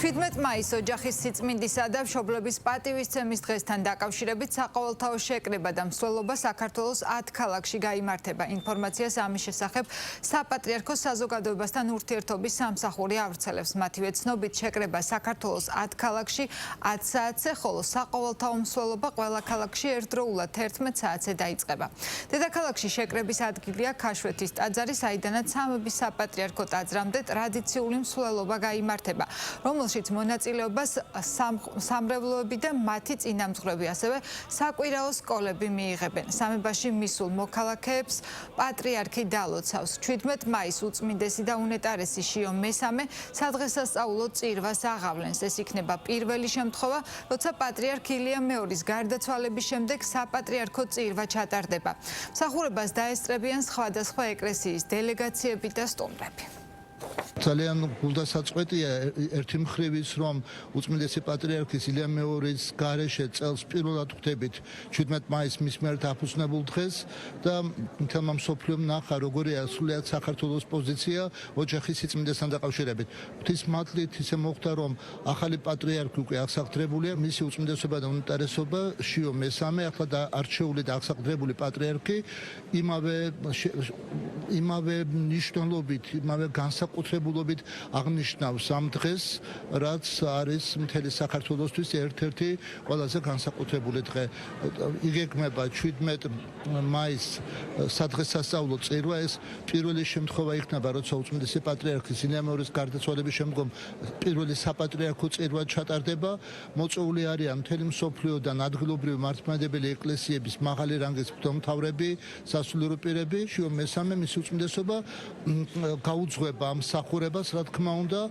17 მაისს ოჯახის სიწმინდისა და მშობლების პატივისცემის დღესთან დაკავშირებით საყოველთაო შეკრება და მსვლელობა საქართველოს 10 ქალაქში გაიმართება. ინფორმაციას ამის შესახებ საპატრიარქოს საზოგადოებასთან ურთიერთობის სამსახური ავრცელებს. მათივე ცნობით შეკრება საქართველოს 10 ქალაქში 10 საათზე, ხოლო საყოველთაო მსვლელობა ყველა ქალაქში ერთდროულად 11 საათზე დაიწყება. დედაქალაქში შეკრების ადგილია ქაშვეთის ტაძარი, საიდანაც სამების საპატრიარქო ტაძრამდე ტრადიციული მსვლელობა გაიმართება, რომელშიც მონაწილეობას სამრევლოები და მათი წინამძღვრები, ასევე საკვირაო სკოლები მიიღებენ. სამებაში მისულ მოქალაქეებს პატრიარქი დალოცავს. 17 მაისს უწმინდესი და უნეტარესი შიო მესამე სადღესასწაულო წირვას აღავლენს. ეს იქნება პირველი შემთხვევა, როცა პატრიარქ ილია მეორის გარდაცვალების შემდეგ საპატრიარქო წირვა ჩატარდება. მსახურებას დაესწრებიან სხვადასხვა ეკლესიის დელეგაციები და სტუმრები. ძალიან გულდასაწყვეტია ერთი მხრივ ის, რომ უწმინდესი პატრიარქის ილია მეორის გარეშე წელს პირველად ვხვდებით 17 მაისს მის მიერ დაფუძნებულ დღეს და მთელმა მსოფლიომ ნახა, როგორია სრულიად საქართველოს პოზიცია ოჯახის სიწმინდესთან დაკავშირებით. ღვთის მადლით ისე მოხდა, რომ ახალი პატრიარქი უკვე აღსაყდრებულია, მისი უწმინდესობა და უნეტარესობა შიო მესამე, ახლა და არჩეული და აღსაყდრებული პატრიარქი იმავე ნიშნულობით, იმავე განსაკუთრებულობით აღნიშნავს ამ დღეს, რაც არის მთელი საქართველოსთვის ერთ-ერთი ყველაზე განსაკუთრებული დღე. იგეგმება 17 მაისს სადღესასწაულო წირვა. ეს პირველი შემთხვევა იქნება, როცა უწმინდესი პატრიარქის ილია მეორის გარდაცვალების შემდგომ პირველი საპატრიარქო წირვა ჩატარდება. მოწვეული არიან მთელი მსოფლიოდან ადგილობრივი მართლმადიდებელი ეკლესიების მაღალი რანგის მღვდელმთავრები, სასულიერო პირები. შიო მესამე მისი უწმინდესობა გაუძღვება ამ მსახურებას, რა თქმა უნდა,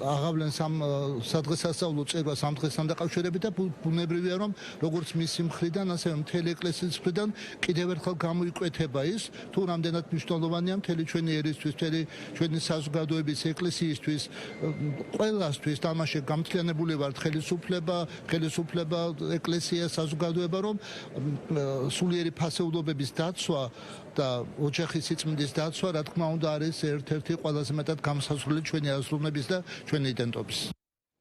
აღავლენს ამ სადღესასწაულო წირვას ამ დღესთან დაკავშირებით და ბუნებრივია, რომ როგორც მისი მხრიდან, ასევე მთელი ეკლესიის მხრიდან კიდევ ერთხელ გამოიკვეთება ის, თუ რამდენად მნიშვნელოვანია მთელი ჩვენი ერისთვის, მთელი ჩვენი საზოგადოების, ეკლესიისთვის, ყველასთვის თამაში გამთლიანებული ვართ ხელისუფლება, ეკლესია, საზოგადოება, რომ სულიერი ფასეულობების დაცვა და ოჯახის სიწმინდის დაცვა, რა თქმა უნდა, არის ერთ-ერთი ყველაზე მეტად გამსაზღვრელი ჩვენი აზროვნების და ჩვენი იდენტობის.